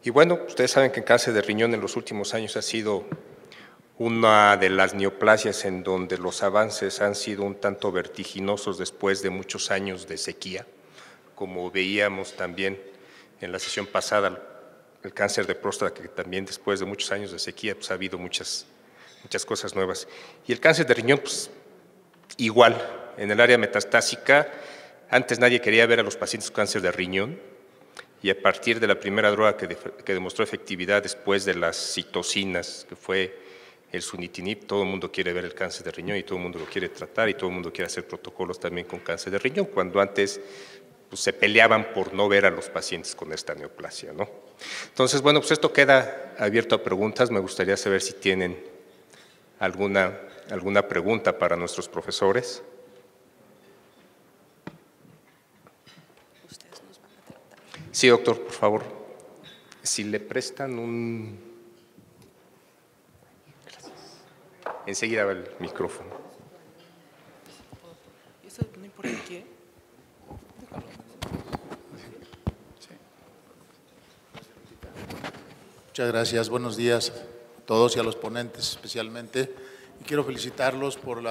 Y bueno, ustedes saben que el cáncer de riñón en los últimos años ha sido una de las neoplasias en donde los avances han sido un tanto vertiginosos después de muchos años de sequía, como veíamos también en la sesión pasada, el cáncer de próstata, que también después de muchos años de sequía pues, ha habido muchas cosas nuevas. Y el cáncer de riñón, pues igual, en el área metastásica, antes nadie quería ver a los pacientes con cáncer de riñón, y a partir de la primera droga que demostró efectividad después de las citocinas, que fue el sunitinib, todo el mundo quiere ver el cáncer de riñón y todo el mundo lo quiere tratar y todo el mundo quiere hacer protocolos también con cáncer de riñón, cuando antes pues, se peleaban por no ver a los pacientes con esta neoplasia, ¿no? Entonces, bueno, pues esto queda abierto a preguntas. Me gustaría saber si tienen alguna pregunta para nuestros profesores. Sí, doctor, por favor. Si le prestan un… Gracias. Enseguida va el micrófono. ¿Eso no importa quién? Muchas gracias. Buenos días a todos y a los ponentes especialmente. Y quiero felicitarlos por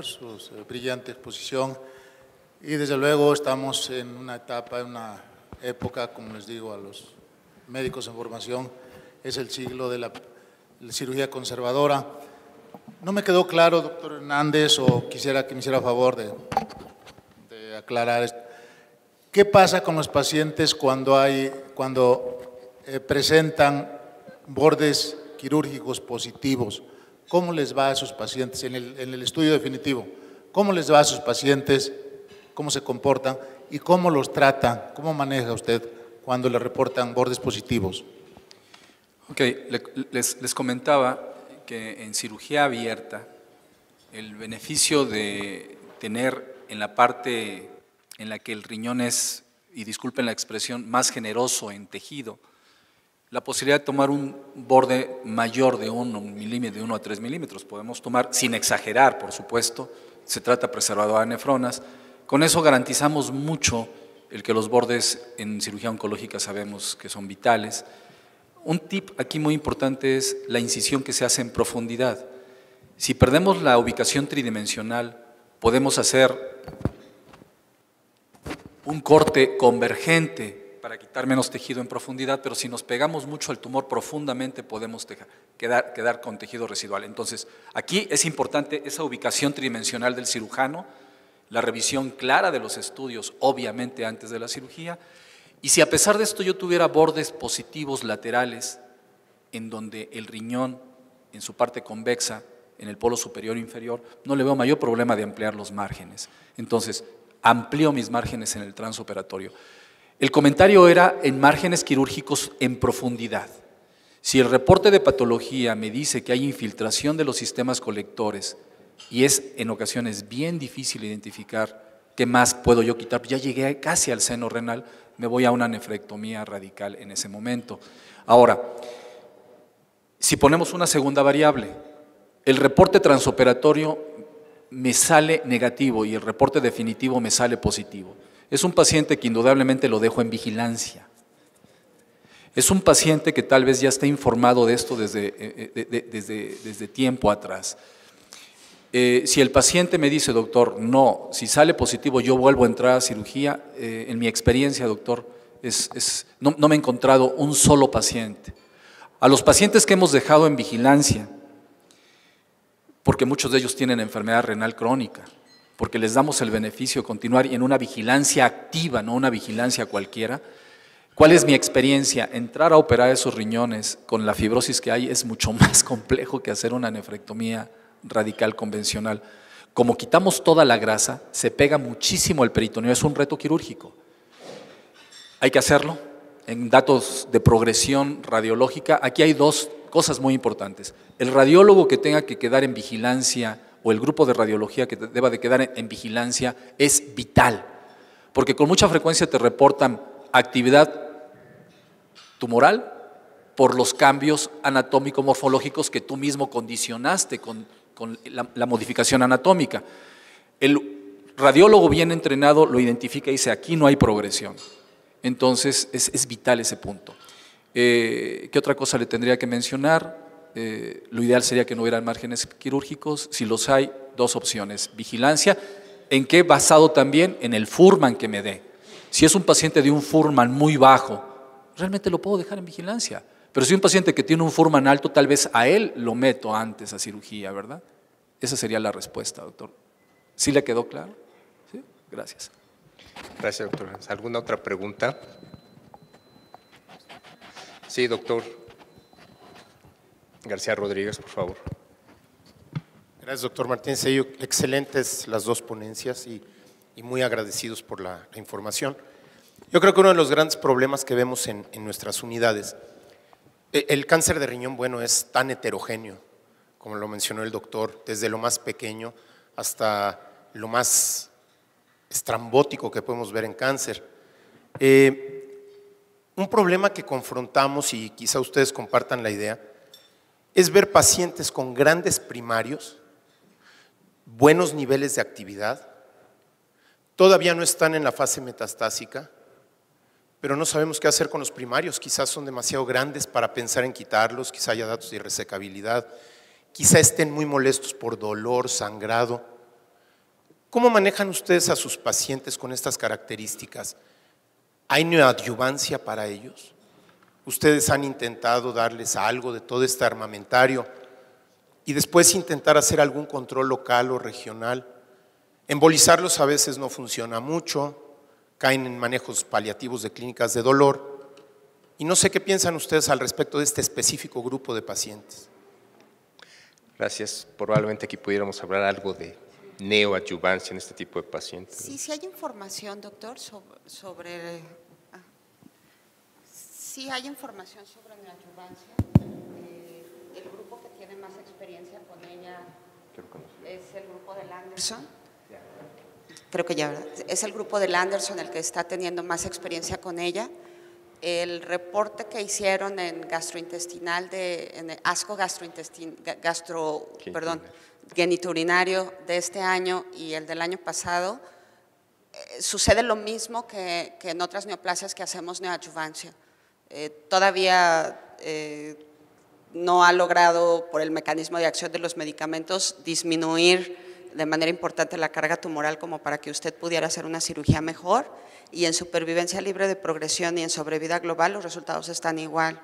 su brillante exposición. Y desde luego estamos en una etapa, en una época, como les digo a los médicos en formación, es el siglo de la cirugía conservadora. No me quedó claro, doctor Hernández, o quisiera que me hiciera favor de aclarar esto. ¿Qué pasa con los pacientes cuando presentan bordes quirúrgicos positivos? ¿Cómo les va a esos pacientes en el estudio definitivo? ¿Cómo les va a esos pacientes? ¿Cómo se comportan? ¿Y cómo los trata? ¿Cómo maneja usted cuando le reportan bordes positivos? Ok, les comentaba que en cirugía abierta el beneficio de tener en la parte en la que el riñón es, y disculpen la expresión, más generoso en tejido, la posibilidad de tomar un borde mayor de 1 milímetro, de 1 a 3 milímetros, podemos tomar, sin exagerar, por supuesto, se trata de preservador de nefronas. Con eso garantizamos mucho el que los bordes en cirugía oncológica sabemos que son vitales. Un tip aquí muy importante es la incisión que se hace en profundidad. Si perdemos la ubicación tridimensional, podemos hacer un corte convergente para quitar menos tejido en profundidad, pero si nos pegamos mucho al tumor profundamente podemos quedar con tejido residual. Entonces, aquí es importante esa ubicación tridimensional del cirujano, la revisión clara de los estudios, obviamente antes de la cirugía, y si a pesar de esto yo tuviera bordes positivos laterales en donde el riñón, en su parte convexa, en el polo superior e inferior, no le veo mayor problema de ampliar los márgenes. Entonces, amplío mis márgenes en el transoperatorio. El comentario era en márgenes quirúrgicos en profundidad. Si el reporte de patología me dice que hay infiltración de los sistemas colectores y es en ocasiones bien difícil identificar qué más puedo yo quitar, ya llegué casi al seno renal, me voy a una nefrectomía radical en ese momento. Ahora, si ponemos una segunda variable, el reporte transoperatorio me sale negativo y el reporte definitivo me sale positivo. Es un paciente que indudablemente lo dejo en vigilancia. Es un paciente que tal vez ya está informado de esto desde tiempo atrás. Si el paciente me dice, doctor, no, si sale positivo yo vuelvo a entrar a cirugía, en mi experiencia, doctor, no me he encontrado un solo paciente. A los pacientes que hemos dejado en vigilancia, porque muchos de ellos tienen enfermedad renal crónica, porque les damos el beneficio de continuar en una vigilancia activa, no una vigilancia cualquiera. ¿Cuál es mi experiencia? Entrar a operar esos riñones con la fibrosis que hay es mucho más complejo que hacer una nefrectomía radical convencional. Como quitamos toda la grasa, se pega muchísimo el peritoneo, es un reto quirúrgico. Hay que hacerlo. En datos de progresión radiológica, aquí hay dos cosas muy importantes. El radiólogo que tenga que quedar en vigilancia o el grupo de radiología que deba de quedar en vigilancia es vital, porque con mucha frecuencia te reportan actividad tumoral por los cambios anatómico-morfológicos que tú mismo condicionaste con la modificación anatómica. El radiólogo bien entrenado lo identifica y dice, aquí no hay progresión. Entonces es vital ese punto. ¿Qué otra cosa le tendría que mencionar? Lo ideal sería que no hubieran márgenes quirúrgicos. Si los hay, dos opciones. Vigilancia, ¿en qué? Basado también en el Fuhrmann que me dé. Si es un paciente de un Fuhrmann muy bajo, realmente lo puedo dejar en vigilancia. Pero si un paciente que tiene un Fuhrmann alto, tal vez a él lo meto antes a cirugía, ¿verdad? Esa sería la respuesta, doctor. ¿Sí le quedó claro? ¿Sí? Gracias. Gracias, doctor. ¿Alguna otra pregunta? Sí, doctor. García Rodríguez, por favor. Gracias, doctor Martínez Cedillo. Excelentes las dos ponencias y muy agradecidos por la información. Yo creo que uno de los grandes problemas que vemos en nuestras unidades, el cáncer de riñón, bueno, es tan heterogéneo, como lo mencionó el doctor, desde lo más pequeño hasta lo más estrambótico que podemos ver en cáncer. Un problema que confrontamos, y quizá ustedes compartan la idea, es ver pacientes con grandes primarios, buenos niveles de actividad, todavía no están en la fase metastásica, pero no sabemos qué hacer con los primarios, quizás son demasiado grandes para pensar en quitarlos, quizá haya datos de irresecabilidad, quizá estén muy molestos por dolor, sangrado. ¿Cómo manejan ustedes a sus pacientes con estas características? ¿Hay neoadyuvancia para ellos? ¿Ustedes han intentado darles algo de todo este armamentario y después intentar hacer algún control local o regional? Embolizarlos a veces no funciona mucho, caen en manejos paliativos de clínicas de dolor. Y no sé qué piensan ustedes al respecto de este específico grupo de pacientes. Gracias. Probablemente aquí pudiéramos hablar algo de neoadyuvancia en este tipo de pacientes. Sí, sí hay información, doctor, sobre sí hay información sobre neoadyuvancia. El grupo que tiene más experiencia con ella es el grupo del Anderson. Creo que ya, ¿verdad? Es el grupo del Anderson el que está teniendo más experiencia con ella. El reporte que hicieron en gastrointestinal, en el ASCO genitourinario de este año y el del año pasado, sucede lo mismo que en otras neoplasias que hacemos neoadyuvancia. Todavía no ha logrado, por el mecanismo de acción de los medicamentos, disminuir de manera importante la carga tumoral como para que usted pudiera hacer una cirugía mejor, y en supervivencia libre de progresión y en sobrevida global los resultados están igual.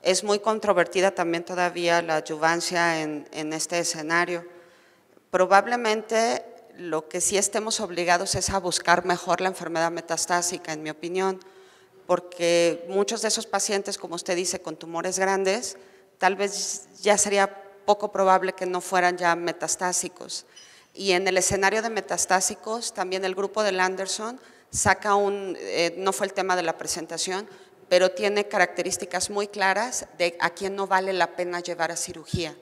Es muy controvertida también todavía la adyuvancia en este escenario. Probablemente lo que sí estemos obligados es a buscar mejor la enfermedad metastásica, en mi opinión, porque muchos de esos pacientes, como usted dice, con tumores grandes, tal vez ya sería poco probable que no fueran ya metastásicos. Y en el escenario de metastásicos, también el grupo del Anderson saca no fue el tema de la presentación, pero tiene características muy claras de a quién no vale la pena llevar a cirugía.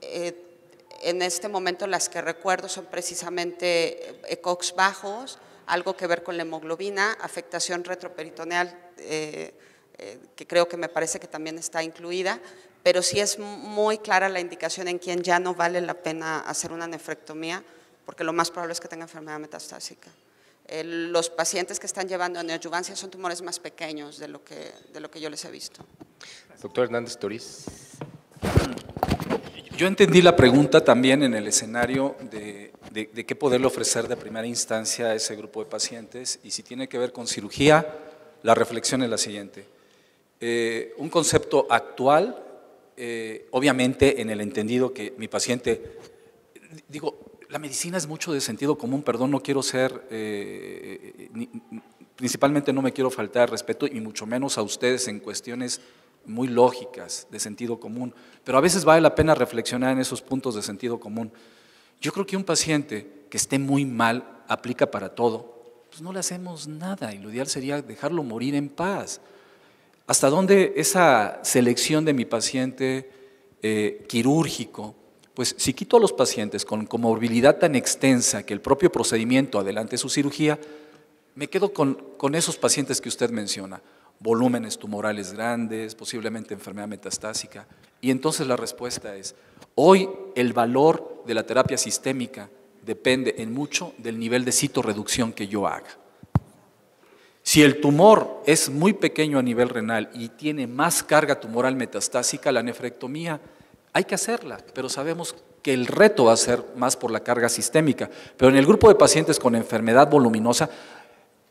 En este momento las que recuerdo son precisamente ECOX bajos, algo que ver con la hemoglobina, afectación retroperitoneal, que creo que me parece que también está incluida, pero sí es muy clara la indicación en quien ya no vale la pena hacer una nefrectomía, porque lo más probable es que tenga enfermedad metastásica. Los pacientes que están llevando a neoadyuvancia son tumores más pequeños de lo que yo les he visto. Doctor Hernández Toriz. Yo entendí la pregunta también en el escenario de qué poderle ofrecer de primera instancia a ese grupo de pacientes, y si tiene que ver con cirugía, la reflexión es la siguiente. Un concepto actual, obviamente en el entendido que mi paciente, digo, la medicina es mucho de sentido común, perdón, no quiero ser, principalmente no me quiero faltar respeto y mucho menos a ustedes en cuestiones muy lógicas, de sentido común, pero a veces vale la pena reflexionar en esos puntos de sentido común. Yo creo que un paciente que esté muy mal, aplica para todo, pues no le hacemos nada y lo ideal sería dejarlo morir en paz. ¿Hasta dónde esa selección de mi paciente quirúrgico? Pues si quito a los pacientes con comorbilidad tan extensa que el propio procedimiento adelante su cirugía, me quedo con esos pacientes que usted menciona, volúmenes tumorales grandes, posiblemente enfermedad metastásica. Y entonces la respuesta es, hoy el valor de la terapia sistémica depende en mucho del nivel de citorreducción que yo haga. Si el tumor es muy pequeño a nivel renal y tiene más carga tumoral metastásica, la nefrectomía hay que hacerla, pero sabemos que el reto va a ser más por la carga sistémica. Pero en el grupo de pacientes con enfermedad voluminosa,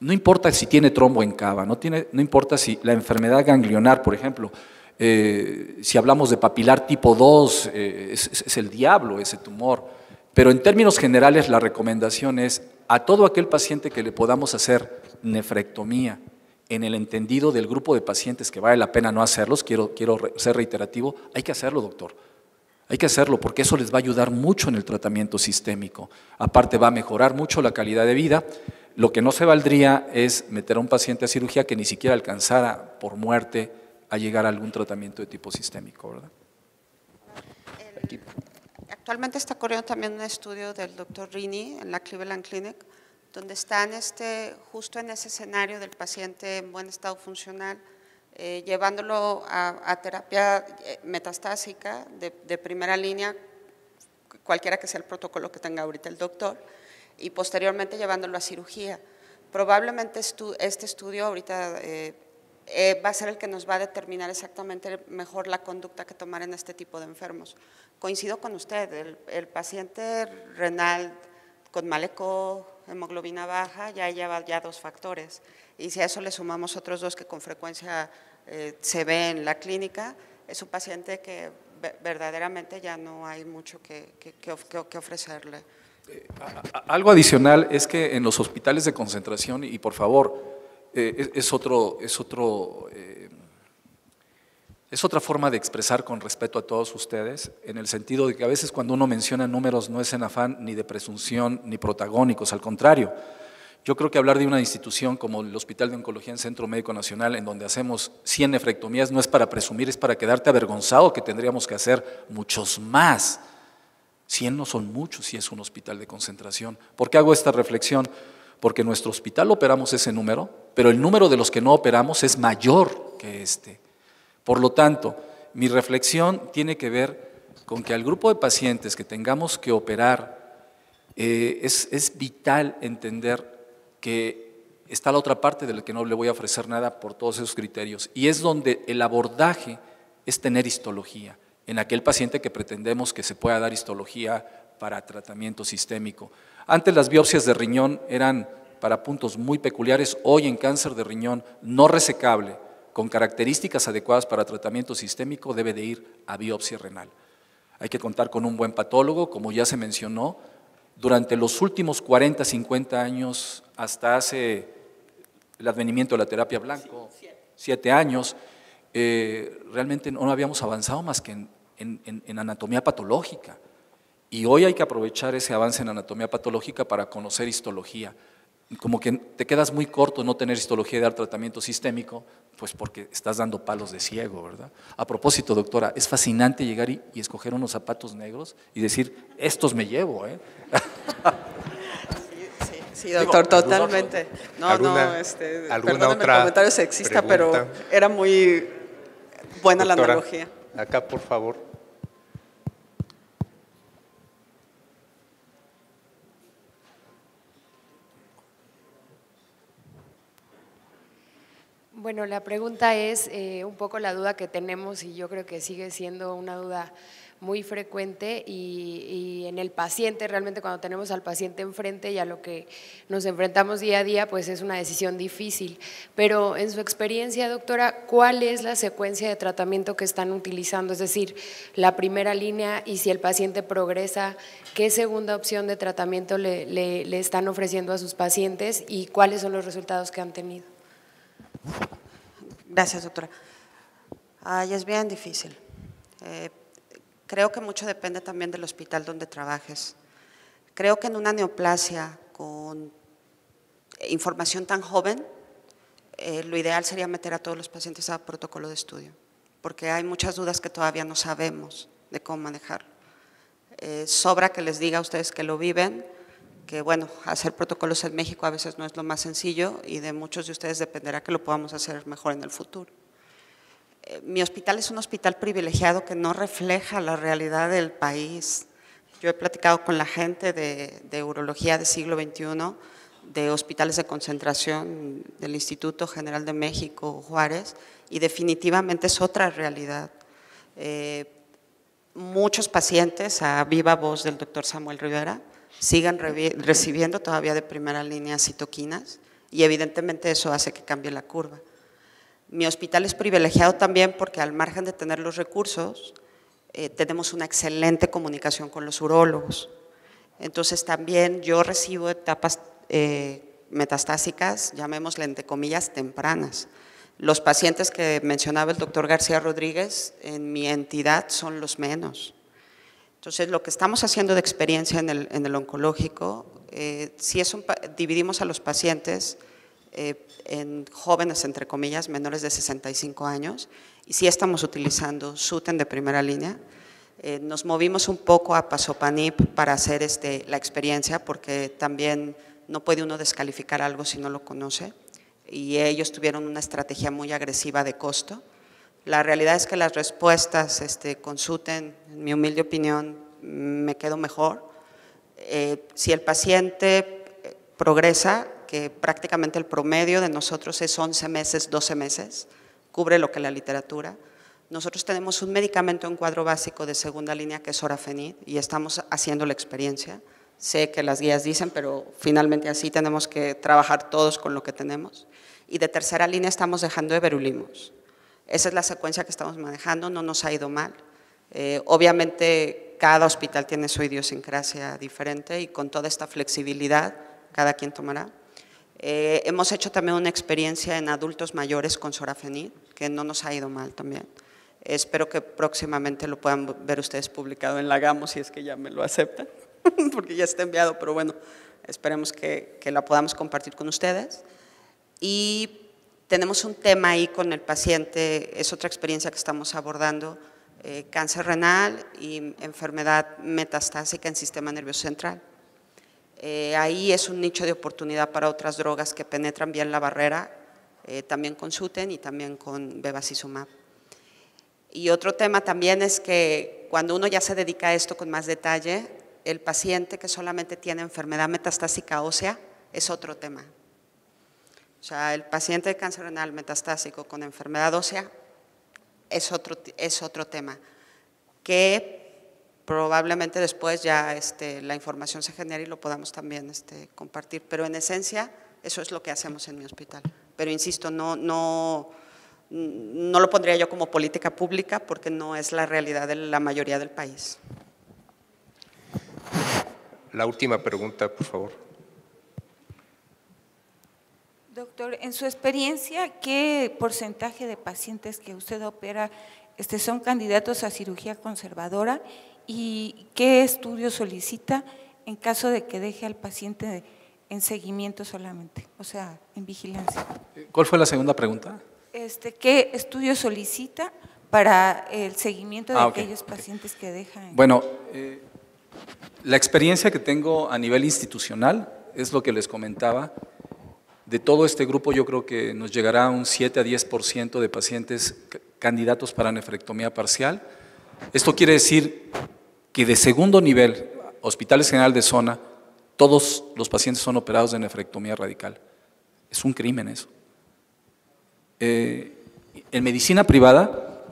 no importa si tiene trombo en cava, no importa si la enfermedad ganglionar, por ejemplo, si hablamos de papilar tipo 2, es el diablo ese tumor. Pero en términos generales la recomendación es a todo aquel paciente que le podamos hacer nefrectomía, en el entendido del grupo de pacientes que vale la pena no hacerlos, quiero ser reiterativo, hay que hacerlo, doctor. Hay que hacerlo porque eso les va a ayudar mucho en el tratamiento sistémico. Aparte va a mejorar mucho la calidad de vida. Lo que no se valdría es meter a un paciente a cirugía que ni siquiera alcanzara por muerte a llegar a algún tratamiento de tipo sistémico, ¿verdad? Actualmente está corriendo también un estudio del doctor Rini en la Cleveland Clinic, donde están justo en ese escenario del paciente en buen estado funcional, llevándolo a terapia metastásica de primera línea, cualquiera que sea el protocolo que tenga ahorita el doctor, y posteriormente llevándolo a cirugía. Probablemente este estudio ahorita va a ser el que nos va a determinar exactamente mejor la conducta que tomar en este tipo de enfermos. Coincido con usted, el paciente renal con Maleco, hemoglobina baja, ya lleva dos factores. Y si a eso le sumamos otros dos que con frecuencia se ve en la clínica, es un paciente que verdaderamente ya no hay mucho que ofrecerle. Algo adicional es que en los hospitales de concentración, y por favor, es otra forma de expresar con respeto a todos ustedes, en el sentido de que a veces cuando uno menciona números no es en afán ni de presunción ni protagónicos, al contrario. Yo creo que hablar de una institución como el Hospital de Oncología en Centro Médico Nacional, en donde hacemos 100 nefrectomías, no es para presumir, es para quedarte avergonzado que tendríamos que hacer muchos más. 100 no son muchos si es un hospital de concentración. ¿Por qué hago esta reflexión? Porque en nuestro hospital operamos ese número, pero el número de los que no operamos es mayor que este. Por lo tanto, mi reflexión tiene que ver con que al grupo de pacientes que tengamos que operar, es vital entender que está la otra parte de la que no le voy a ofrecer nada por todos esos criterios, y es donde el abordaje es tener histología, en aquel paciente que pretendemos que se pueda dar histología para tratamiento sistémico. Antes las biopsias de riñón eran para puntos muy peculiares, hoy en cáncer de riñón no resecable, con características adecuadas para tratamiento sistémico, debe de ir a biopsia renal. Hay que contar con un buen patólogo, como ya se mencionó. Durante los últimos 40, 50 años, hasta hace el advenimiento de la terapia blanco, 7 años, realmente no habíamos avanzado más que en anatomía patológica. Y hoy hay que aprovechar ese avance en anatomía patológica para conocer histología. Como que te quedas muy corto no tener histología y dar tratamiento sistémico, pues porque estás dando palos de ciego, ¿verdad? A propósito, doctora, es fascinante llegar y escoger unos zapatos negros y decir, estos me llevo, ¿eh? Sí, doctor, totalmente. ¿Alguna perdóneme otra el comentario sexista, pregunta? pero era muy buena Doctora, la analogía. Acá, por favor. Bueno, la pregunta es un poco la duda que tenemos, y yo creo que sigue siendo una duda muy frecuente, y en el paciente, realmente cuando tenemos al paciente enfrente y a lo que nos enfrentamos día a día, pues es una decisión difícil. Pero en su experiencia, doctora, ¿cuál es la secuencia de tratamiento que están utilizando? Es decir, la primera línea, y si el paciente progresa, ¿qué segunda opción de tratamiento le están ofreciendo a sus pacientes y cuáles son los resultados que han tenido? Gracias, doctora. Es bien difícil. Creo que mucho depende también del hospital donde trabajes. Creo que en una neoplasia con información tan joven, lo ideal sería meter a todos los pacientes a protocolo de estudio, porque hay muchas dudas que todavía no sabemos de cómo manejarlo. Sobra que les diga a ustedes que lo viven, que bueno, hacer protocolos en México a veces no es lo más sencillo, y de muchos de ustedes dependerá que lo podamos hacer mejor en el futuro. Mi hospital es un hospital privilegiado que no refleja la realidad del país. Yo he platicado con la gente de urología del siglo XXI, de hospitales de concentración del Instituto General de México, Juárez, y definitivamente es otra realidad. Muchos pacientes, a viva voz del doctor Samuel Rivera, siguen recibiendo todavía de primera línea citoquinas y evidentemente eso hace que cambie la curva. Mi hospital es privilegiado también porque al margen de tener los recursos, tenemos una excelente comunicación con los urólogos. Entonces también yo recibo etapas metastásicas, llamémosle entre comillas, tempranas. Los pacientes que mencionaba el doctor García Rodríguez en mi entidad son los menos. Entonces, lo que estamos haciendo de experiencia en el oncológico, dividimos a los pacientes en jóvenes, entre comillas, menores de 65 años, y sí estamos utilizando SUTEN de primera línea. Nos movimos un poco a Pazopanib para hacer la experiencia, porque también no puede uno descalificar algo si no lo conoce, y ellos tuvieron una estrategia muy agresiva de costo. La realidad es que las respuestas con SUTEN, en mi humilde opinión, me quedo mejor. Si el paciente progresa, que prácticamente el promedio de nosotros es 11 meses, 12 meses, cubre lo que la literatura. Nosotros tenemos un medicamento en cuadro básico de segunda línea que es Sorafenib y estamos haciendo la experiencia. Sé que las guías dicen, pero finalmente así tenemos que trabajar todos con lo que tenemos. Y de tercera línea estamos dejando Everolimus. Esa es la secuencia que estamos manejando, no nos ha ido mal. Obviamente cada hospital tiene su idiosincrasia diferente y con toda esta flexibilidad cada quien tomará. Hemos hecho también una experiencia en adultos mayores con Sorafenib, que no nos ha ido mal también. Espero que próximamente lo puedan ver ustedes publicado en la GAMO, si es que ya me lo aceptan, porque ya está enviado, pero bueno, esperemos que la podamos compartir con ustedes. Y tenemos un tema ahí con el paciente, es otra experiencia que estamos abordando, cáncer renal y enfermedad metastásica en sistema nervioso central. Ahí es un nicho de oportunidad para otras drogas que penetran bien la barrera, también con SUTEN y también con bevacizumab. Y otro tema también es que cuando uno ya se dedica a esto con más detalle, el paciente que solamente tiene enfermedad metastásica ósea es otro tema. O sea, el paciente de cáncer renal metastásico con enfermedad ósea es otro tema, que probablemente después ya la información se genere y lo podamos también compartir. Pero en esencia, eso es lo que hacemos en mi hospital. Pero insisto, no lo pondría yo como política pública porque no es la realidad de la mayoría del país. La última pregunta, por favor. Doctor, en su experiencia, ¿qué porcentaje de pacientes que usted opera son candidatos a cirugía conservadora y qué estudio solicita en caso de que deje al paciente en seguimiento solamente, o sea, en vigilancia? ¿Cuál fue la segunda pregunta? ¿Qué estudio solicita para el seguimiento de aquellos pacientes que dejan? Bueno, la experiencia que tengo a nivel institucional es lo que les comentaba. De todo este grupo yo creo que nos llegará un 7 a 10% de pacientes candidatos para nefrectomía parcial. Esto quiere decir que de segundo nivel, hospitales general de zona, todos los pacientes son operados de nefrectomía radical. Es un crimen eso. En medicina privada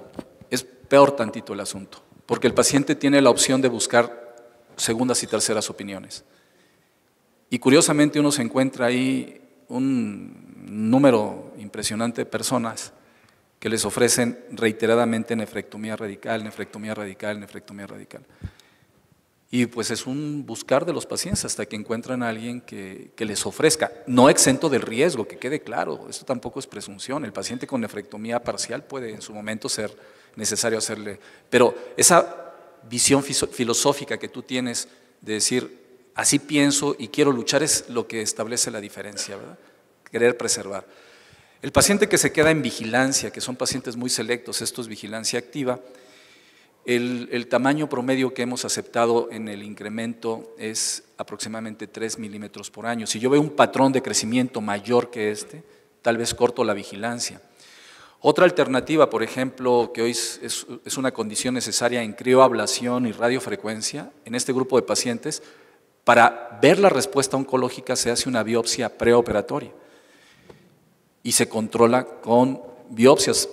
es peor tantito el asunto, porque el paciente tiene la opción de buscar segundas y terceras opiniones. Y curiosamente uno se encuentra ahí un número impresionante de personas que les ofrecen reiteradamente nefrectomía radical, nefrectomía radical, nefrectomía radical. Y pues es un buscar de los pacientes hasta que encuentran a alguien que les ofrezca, no exento del riesgo, que quede claro, esto tampoco es presunción, el paciente con nefrectomía parcial puede en su momento ser necesario hacerle, pero esa visión filosófica que tú tienes de decir, así pienso y quiero luchar es lo que establece la diferencia, ¿verdad? Querer preservar. El paciente que se queda en vigilancia, que son pacientes muy selectos, esto es vigilancia activa, el tamaño promedio que hemos aceptado en el incremento es aproximadamente 3 milímetros por año. Si yo veo un patrón de crecimiento mayor que tal vez corto la vigilancia. Otra alternativa, por ejemplo, que hoy es una condición necesaria en crioablación y radiofrecuencia, en este grupo de pacientes, Para ver la respuesta oncológica se hace una biopsia preoperatoria y se controla con biopsias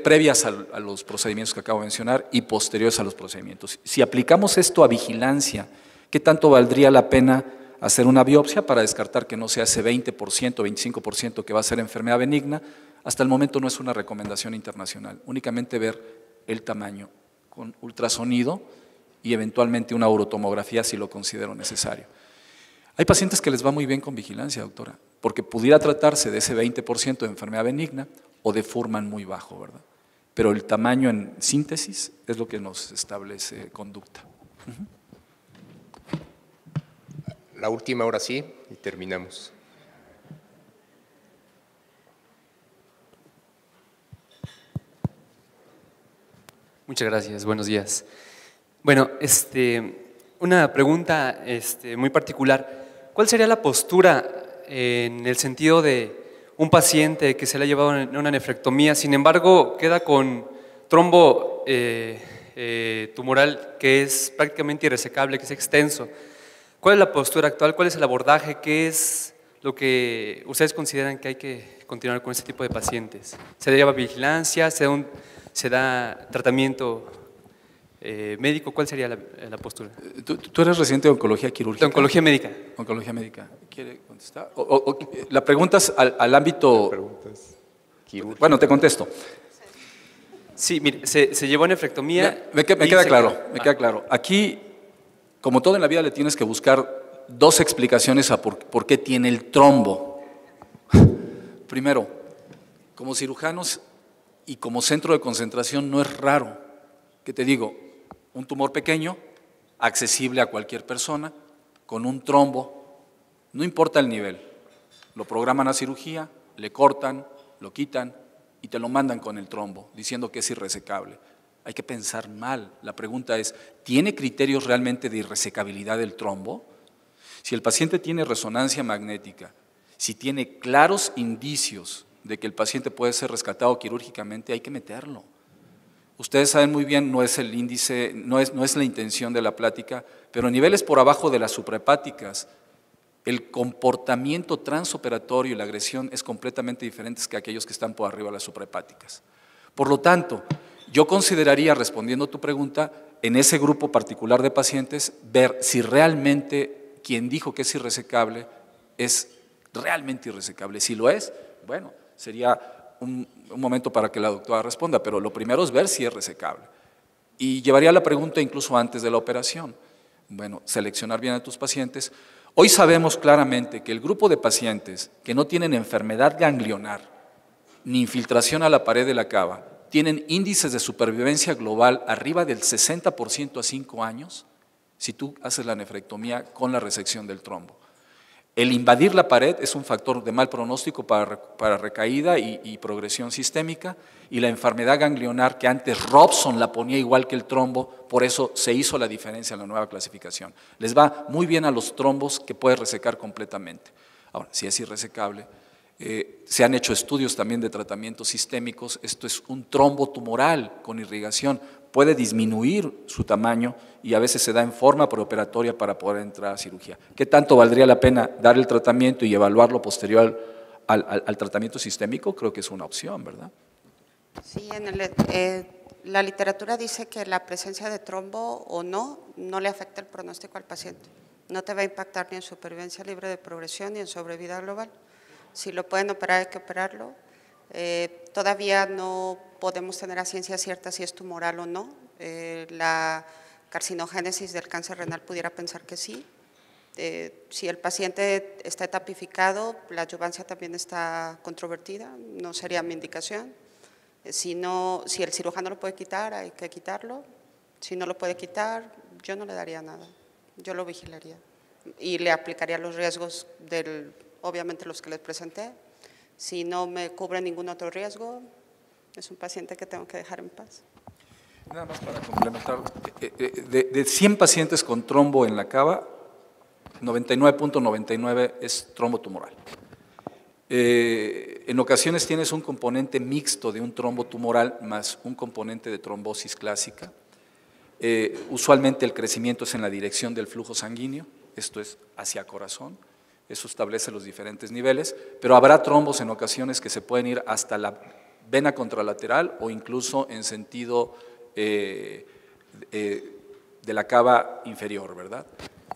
previas a los procedimientos que acabo de mencionar y posteriores a los procedimientos. Si aplicamos esto a vigilancia, ¿qué tanto valdría la pena hacer una biopsia para descartar que no sea ese 20%, 25% que va a ser enfermedad benigna? Hasta el momento no es una recomendación internacional, únicamente ver el tamaño con ultrasonido y eventualmente una urotomografía si lo considero necesario. Hay pacientes que les va muy bien con vigilancia, doctora, porque pudiera tratarse de ese 20% de enfermedad benigna o de Fuhrman muy bajo, ¿verdad? Pero el tamaño en síntesis es lo que nos establece conducta. La última, ahora sí, y terminamos. Muchas gracias, buenos días. Bueno, una pregunta muy particular. ¿Cuál sería la postura en el sentido de un paciente que se le ha llevado en una nefrectomía, sin embargo queda con trombo tumoral que es prácticamente irresecable, que es extenso? ¿Cuál es la postura actual? ¿Cuál es el abordaje? ¿Qué es lo que ustedes consideran que hay que continuar con este tipo de pacientes? ¿Se le lleva vigilancia? ¿Se da tratamiento médico? ¿Cuál sería la postura? ¿Tú eres residente de oncología quirúrgica? De oncología médica. Oncología médica. ¿Quiere contestar? La pregunta es al ámbito… Bueno, te contesto. Sí, mire, se llevó a nefrectomía. Me queda claro. Aquí, como todo en la vida, le tienes que buscar dos explicaciones a por qué tiene el trombo. Primero, como cirujanos y como centro de concentración no es raro, ¿qué te digo? Un tumor pequeño, accesible a cualquier persona, con un trombo, no importa el nivel, lo programan a cirugía, le cortan, lo quitan y te lo mandan con el trombo, diciendo que es irresecable. Hay que pensar mal. La pregunta es, ¿tiene criterios realmente de irresecabilidad del trombo? Si el paciente tiene resonancia magnética, si tiene claros indicios de que el paciente puede ser rescatado quirúrgicamente, hay que meterlo. Ustedes saben muy bien, no es el índice, no es la intención de la plática, pero a niveles por abajo de las suprahepáticas, el comportamiento transoperatorio y la agresión es completamente diferente que aquellos que están por arriba de las suprahepáticas. Por lo tanto, yo consideraría, respondiendo a tu pregunta, en ese grupo particular de pacientes, ver si realmente quien dijo que es irresecable es realmente irresecable. Si lo es, bueno, sería un momento para que la doctora responda, pero lo primero es ver si es resecable. Y llevaría la pregunta incluso antes de la operación. Bueno, seleccionar bien a tus pacientes. Hoy sabemos claramente que el grupo de pacientes que no tienen enfermedad ganglionar ni infiltración a la pared de la cava tienen índices de supervivencia global arriba del 60% a 5 años si tú haces la nefrectomía con la resección del trombo. El invadir la pared es un factor de mal pronóstico para recaída y progresión sistémica, y la enfermedad ganglionar, que antes Robson la ponía igual que el trombo, por eso se hizo la diferencia en la nueva clasificación. Les va muy bien a los trombos que puede resecar completamente. Ahora, si es irresecable, se han hecho estudios también de tratamientos sistémicos. Esto es un trombo tumoral con irrigación, puede disminuir su tamaño y a veces se da en forma preoperatoria para poder entrar a cirugía. ¿Qué tanto valdría la pena dar el tratamiento y evaluarlo posterior al tratamiento sistémico? Creo que es una opción, ¿verdad? Sí, la literatura dice que la presencia de trombo o no le afecta el pronóstico al paciente. No te va a impactar ni en supervivencia libre de progresión ni en sobrevida global. Si lo pueden operar, hay que operarlo. Todavía no podemos tener a ciencia cierta si es tumoral o no. La carcinogénesis del cáncer renal pudiera pensar que sí. Si el paciente está etapificado, la adyuvancia también está controvertida, no sería mi indicación. Si el cirujano lo puede quitar, hay que quitarlo. Si no lo puede quitar, yo no le daría nada, yo lo vigilaría y le aplicaría los riesgos obviamente los que les presenté. Si no me cubre ningún otro riesgo, es un paciente que tengo que dejar en paz. Nada más para complementar, de 100 pacientes con trombo en la cava, 99.99 es trombo tumoral. En ocasiones tienes un componente mixto de un trombo tumoral más un componente de trombosis clásica, Usualmente el crecimiento es en la dirección del flujo sanguíneo, esto es hacia corazón, eso establece los diferentes niveles, pero habrá trombos en ocasiones que se pueden ir hasta la vena contralateral o incluso en sentido de la cava inferior, ¿verdad?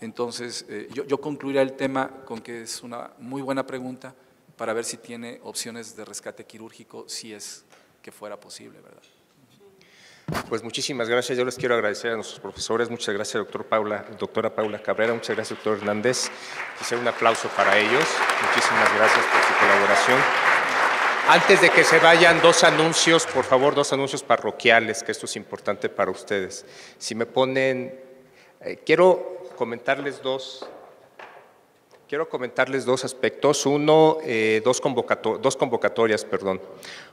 Entonces, yo concluiría el tema con que es una muy buena pregunta para ver si tiene opciones de rescate quirúrgico, si es que fuera posible, ¿verdad? Pues muchísimas gracias. Yo les quiero agradecer a nuestros profesores. Muchas gracias, doctora Paula Cabrera. Muchas gracias, doctor Hernández. Quisiera un aplauso para ellos. Muchísimas gracias por su colaboración. Antes de que se vayan, dos anuncios, por favor, dos anuncios parroquiales, que esto es importante para ustedes. Si me ponen, quiero comentarles dos aspectos. Uno, dos convocatorias.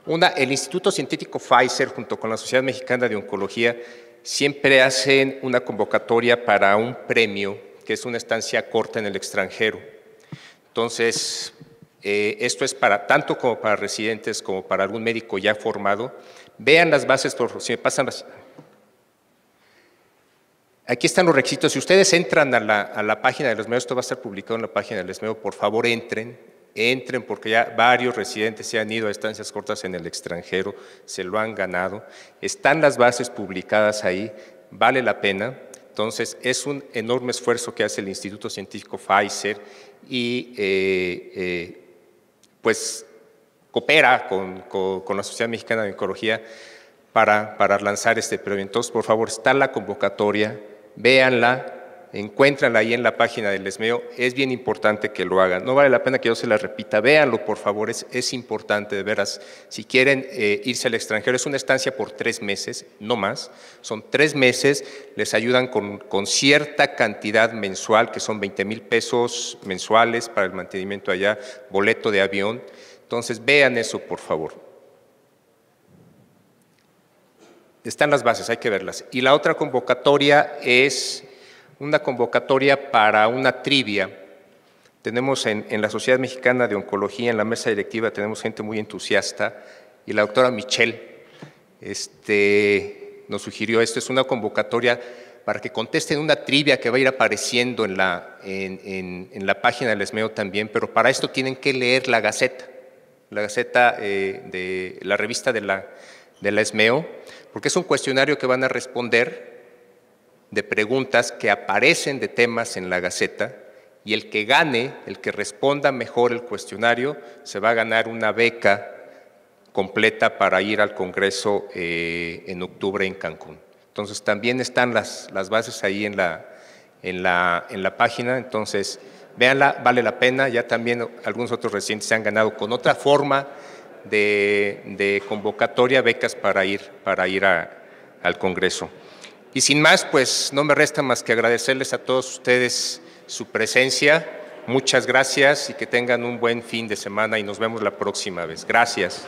Una, el Instituto Científico Pfizer, junto con la Sociedad Mexicana de Oncología, siempre hacen una convocatoria para un premio, que es una estancia corta en el extranjero. Entonces, esto es para tanto como para residentes como para algún médico ya formado. Vean las bases, si me pasan las… Aquí están los requisitos. Si ustedes entran a la página de los medios, esto va a estar publicado en la página de los medios, por favor entren, porque ya varios residentes se han ido a estancias cortas en el extranjero, se lo han ganado. Están las bases publicadas ahí, vale la pena. Entonces, es un enorme esfuerzo que hace el Instituto Científico Pfizer y pues coopera con la Sociedad Mexicana de Oncología para lanzar este premio. Entonces, por favor, está la convocatoria, véanla, encuéntranla ahí en la página del ESMEO, es bien importante que lo hagan, no vale la pena que yo se la repita, véanlo por favor, es importante de veras. Si quieren irse al extranjero, es una estancia por 3 meses, no más, son 3 meses, les ayudan con cierta cantidad mensual, que son 20,000 pesos mensuales para el mantenimiento allá, boleto de avión, entonces vean eso por favor. Están las bases, hay que verlas. Y la otra convocatoria es una convocatoria para una trivia. Tenemos en la Sociedad Mexicana de Oncología, en la mesa directiva, tenemos gente muy entusiasta, y la doctora Michelle nos sugirió esto, es una convocatoria para que contesten una trivia que va a ir apareciendo en la página del ESMEO también, pero para esto tienen que leer la Gaceta de la revista de la ESMEO, porque es un cuestionario que van a responder de preguntas que aparecen de temas en la Gaceta, y el que gane, el que responda mejor el cuestionario, se va a ganar una beca completa para ir al Congreso en octubre en Cancún. Entonces también están las bases ahí en la página, entonces véanla, vale la pena. Ya también algunos otros residentes se han ganado con otra forma de convocatoria becas para ir al Congreso. Y sin más, pues no me resta más que agradecerles a todos ustedes su presencia. Muchas gracias y que tengan un buen fin de semana y nos vemos la próxima vez. Gracias.